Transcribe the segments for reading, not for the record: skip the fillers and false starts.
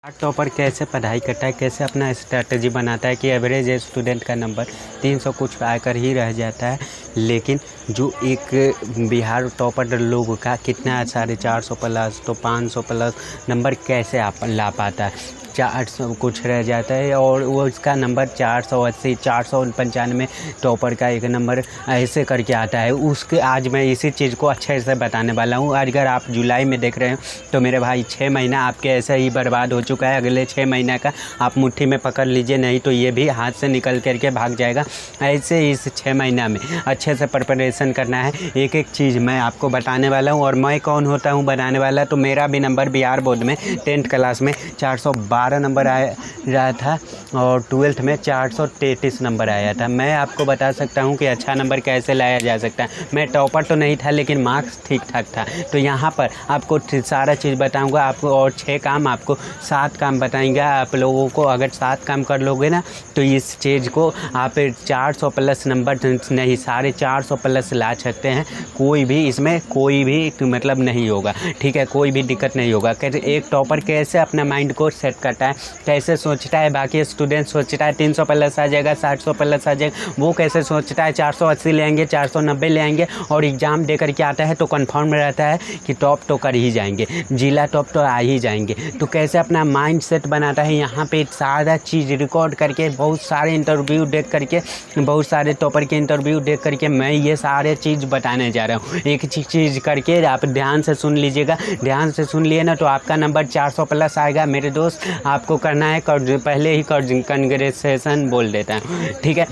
Topper कैसे पढ़ाई करता है, कैसे अपना स्ट्रैटेजी बनाता है कि एवरेज स्टूडेंट का नंबर 300 कुछ आकर ही रह जाता है, लेकिन जो एक बिहार टॉपर लोगों का कितना 450 प्लस तो 500 प्लस नंबर कैसे आप ला पाता है। 400 कुछ रह जाता है और वो इसका नंबर 480 495 टॉपर का एक नंबर ऐसे करके आता है। उसके आज मैं इसी चीज़ को अच्छे से बताने वाला हूँ। अगर आप जुलाई में देख रहे हैं तो मेरे भाई 6 महीना आपके ऐसे ही बर्बाद हो चुका है। अगले 6 महीना का आप मुट्ठी में पकड़ लीजिए, नहीं तो ये भी हाथ से निकल करके भाग जाएगा। ऐसे इस 6 महीना में अच्छे से प्रिपरेशन करना है। एक एक चीज़ मैं आपको बताने वाला हूँ। और मैं कौन होता हूँ बताने वाला, तो मेरा भी नंबर बिहार बोर्ड में 10th क्लास में 412 नंबर आया रहा था और 12th में 433 नंबर आया था। मैं आपको बता सकता हूँ कि अच्छा नंबर कैसे लाया जा सकता है। मैं टॉपर तो नहीं था, लेकिन मार्क्स ठीक ठाक था। तो यहाँ पर आपको सारा चीज़ बताऊँगा आपको, और 6 काम आपको 7 काम बताएंगे आप लोगों को। अगर 7 काम कर लोगे ना तो इस चीज़ को आप 400 प्लस नंबर नहीं 450 प्लस ला सकते हैं। कोई भी इसमें कोई भी मतलब नहीं होगा, ठीक है, कोई भी दिक्कत नहीं होगा। कैसे एक टॉपर कैसे अपना माइंड को सेट करता है, कैसे सोचता है। बाकी स्टूडेंट सोचता है 300 प्लस आ जाएगा, 700 प्लस आ जाएगा, वो कैसे सोचता है 480 ले आएंगे, 490 ले आएंगे और एग्ज़ाम दे करके आता है तो कन्फर्म रहता है कि टॉप तो कर ही जाएंगे, जिला टॉप तो आ ही जाएंगे। तो कैसे अपना माइंड सेट बनाता है, यहाँ पे सारा चीज़ रिकॉर्ड करके, बहुत सारे इंटरव्यू देख करके, बहुत सारे टॉपर के इंटरव्यू देख करके मैं ये सारे चीज़ बताने जा रहा हूँ। एक चीज़ करके आप ध्यान से सुन लीजिएगा। ध्यान से सुन लिए ना तो आपका नंबर 400 प्लस आएगा मेरे दोस्त। आपको करना है पहले ही कंग्रेचुलेसन बोल देता है, ठीक है।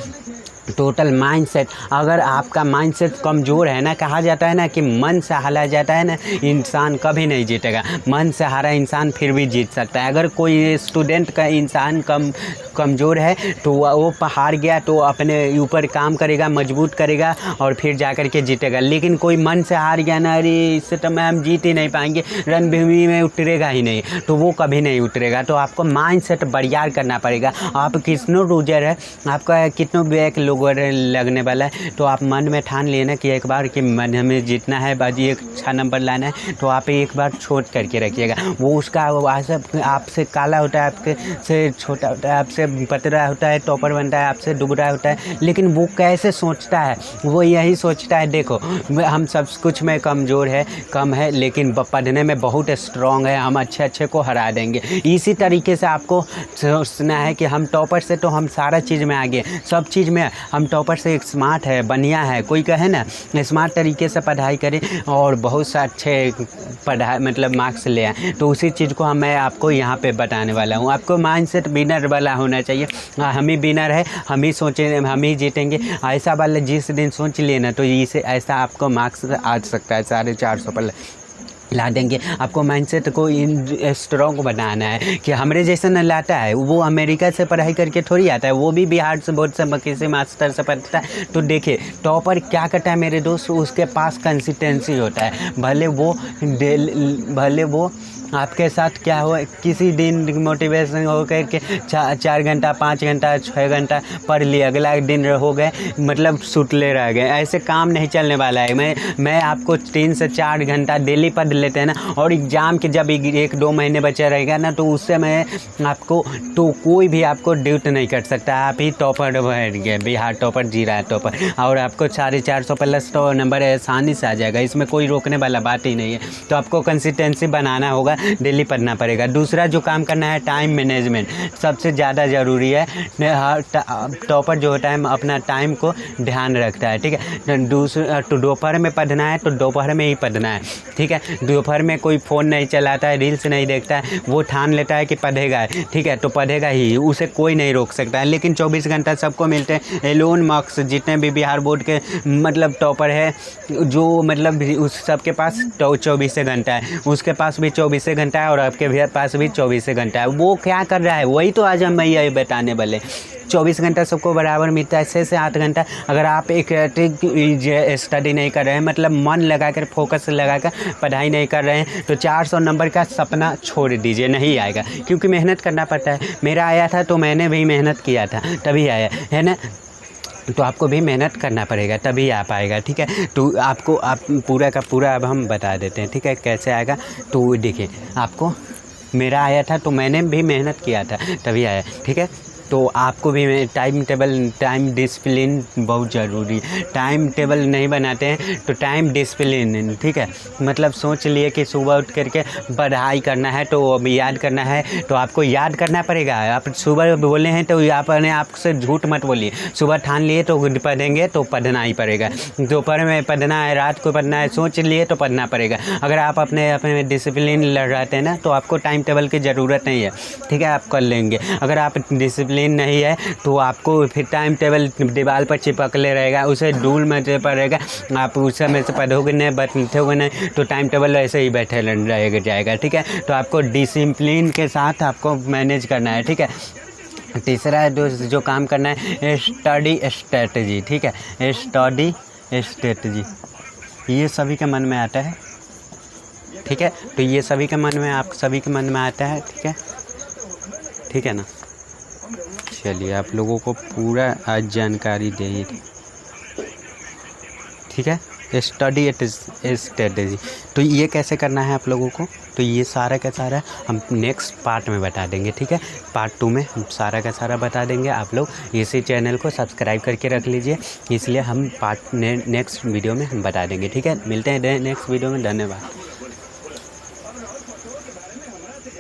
टोटल माइंडसेट, अगर आपका माइंडसेट कमज़ोर है ना, कहा जाता है ना कि मन से हारा जाता है ना इंसान कभी नहीं जीतेगा। मन से हारा इंसान फिर भी जीत सकता है। अगर कोई स्टूडेंट का इंसान कमज़ोर है तो वो हार गया तो अपने ऊपर काम करेगा, मजबूत करेगा और फिर जा कर के जीतेगा। लेकिन कोई मन से हार गया ना, अरे इससे तो मैं हम जीत ही नहीं पाएंगे, रणभूमि में उतरेगा ही नहीं, तो वो कभी नहीं उतरेगा। तो आपको माइंडसेट बरियार करना पड़ेगा। आप कितनों लूजर है, आपका कितनों बैक लोग लगने वाला है, तो आप मन में ठान लेना कि एक बार कि मन हमें जीतना है, बाजी एक अच्छा नंबर लाना है, तो आप एक बार छोट करके रखिएगा। वो उसका आपसे काला होता है, आपके से छोटा होता है, आपसे पतला होता है, टॉपर बनता है, आपसे दुबला होता है, लेकिन वो कैसे सोचता है, वो यही सोचता है देखो हम सब कुछ में कमज़ोर है, कम है, लेकिन पढ़ने में बहुत स्ट्रॉन्ग है, हम अच्छे को हरा देंगे। इसी तरीके से आपको सोचना है कि हम टॉपर से तो हम सारा चीज़ में आगे, सब चीज़ में हम टॉपर से एक स्मार्ट है, बढ़िया है। कोई कहे ना स्मार्ट तरीके से पढ़ाई करें और बहुत सा अच्छे पढ़ाई मतलब मार्क्स ले आए, तो उसी चीज़ को मैं आपको यहाँ पे बताने वाला हूँ। आपको माइंडसेट विनर वाला होना चाहिए। हम ही विनर है, हम ही सोचें, हम ही जीतेंगे, ऐसा वाला जिस दिन सोच लिए ना तो इसे ऐसा आपको मार्क्स आ सकता है 450 पर ला देंगे। आपको माइंडसेट को स्ट्रॉन्ग बनाना है कि हमारे जैसा न लाता है, वो अमेरिका से पढ़ाई करके थोड़ी आता है, वो भी बिहार से बोर्ड से किसी मास्टर से पढ़ता है। तो देखिए टॉपर क्या करता है मेरे दोस्त, उसके पास कंसिस्टेंसी होता है। भले वो आपके साथ क्या हो, किसी दिन मोटिवेशन हो करके 4 घंटा 5 घंटा 6 घंटा पढ़ लिए, अगला दिन हो गए मतलब सुतले रह गए, ऐसे काम नहीं चलने वाला है। मैं आपको 3 से 4 घंटा डेली पढ़ लेते हैं ना, और एग्ज़ाम के जब 1-2 महीने बचे रहेगा ना तो उससे मैं आपको तो कोई भी आपको ड्यूट नहीं कर सकता। आप ही टॉपर बन गए, बिहार टॉपर, जिला टॉपर, और आपको 450 प्लस तो नंबर आसानी से आ जाएगा। इसमें कोई रोकने वाला बात ही नहीं है। तो आपको कंसिस्टेंसी बनाना होगा, डेली पढ़ना पड़ेगा। दूसरा जो काम करना है टाइम मैनेजमेंट, सबसे ज़्यादा ज़रूरी है। टॉपर जो होता है अपना टाइम को ध्यान रखता है, ठीक है। दूसरा तो दोपहर में पढ़ना है तो दोपहर में ही पढ़ना है, ठीक है। दोपहर में कोई फ़ोन नहीं चलाता है, रील्स नहीं देखता है, वो ठान लेता है कि पढ़ेगा, ठीक है, तो पढ़ेगा ही, उसे कोई नहीं रोक सकता है। लेकिन 24 घंटा सबको मिलते हैं। एलोन मार्क्स जितने भी बिहार बोर्ड के मतलब टॉपर है, जो मतलब उस सबके पास 24 घंटा है, उसके पास भी 24 घंटा है और आपके भी पास भी 24 घंटा है। वो क्या कर रहा है, वही तो आज हम यही बताने वाले। 24 घंटा सबको बराबर मिलता है, 6 से 8 घंटा। अगर आप एक स्टडी नहीं कर रहे हैं, मतलब मन लगा कर फोकस लगा कर पढ़ाई नहीं कर रहे हैं, तो 400 नंबर का सपना छोड़ दीजिए, नहीं आएगा। क्योंकि मेहनत करना पड़ता है। मेरा आया था तो मैंने भी मेहनत किया था, तभी आया है ना। तो आपको भी मेहनत करना पड़ेगा तभी आ पाएगा, ठीक है। तो आप पूरा का पूरा अब हम बता देते हैं, ठीक है, कैसे आएगा। तो देखिए आपको मेरा आया था तो मैंने भी मेहनत किया था तभी आया, ठीक है। तो आपको भी टाइम टेबल, टाइम डिसिप्लिन बहुत ज़रूरी। टाइम टेबल नहीं बनाते हैं तो टाइम डिसिप्लिन, ठीक है। मतलब सोच लिए कि सुबह उठ करके पढ़ाई करना है तो अब याद करना है, तो आपको याद करना पड़ेगा। आप सुबह बोले हैं तो आप अपने आप से झूठ मत बोलिए। सुबह ठान लिए तो पढ़ेंगे तो पढ़ना ही पड़ेगा। दोपहर में पढ़ना है, रात को पढ़ना है, सोच लिए तो पढ़ना पड़ेगा। अगर आप अपने डिसिप्लिन रहते हैं ना तो आपको टाइम टेबल की ज़रूरत नहीं है, ठीक है। आप कर लेंगे। अगर आप डिसिप्लिन नहीं है तो आपको फिर टाइम टेबल दीवार पर चिपकले रहेगा, उसे ढूल में पड़ेगा। आप उस समय से पढ़ोगे नहीं, बैठोगे नहीं तो टाइम टेबल ऐसे ही बैठे रहेगा जाएगा, ठीक है। तो आपको डिसिप्लिन के साथ आपको मैनेज करना है, ठीक है। तीसरा है जो काम करना है स्टडी स्ट्रेटजी, ठीक है। स्टडी स्ट्रेटजी ये सभी के मन में आता है, ठीक है। तो ये सभी के मन में, आप सभी के मन में आता है, ठीक है, ठीक है ना। चलिए आप लोगों को पूरा आज जानकारी दे दी, ठीक है। स्टडी स्ट्रेटजी तो ये कैसे करना है आप लोगों को, तो ये सारा का सारा हम नेक्स्ट पार्ट में बता देंगे, ठीक है। पार्ट 2 में हम सारा का सारा बता देंगे। आप लोग इसी चैनल को सब्सक्राइब करके रख लीजिए, इसलिए हम नेक्स्ट वीडियो में हम बता देंगे, ठीक है। मिलते हैं नेक्स्ट वीडियो में। धन्यवाद।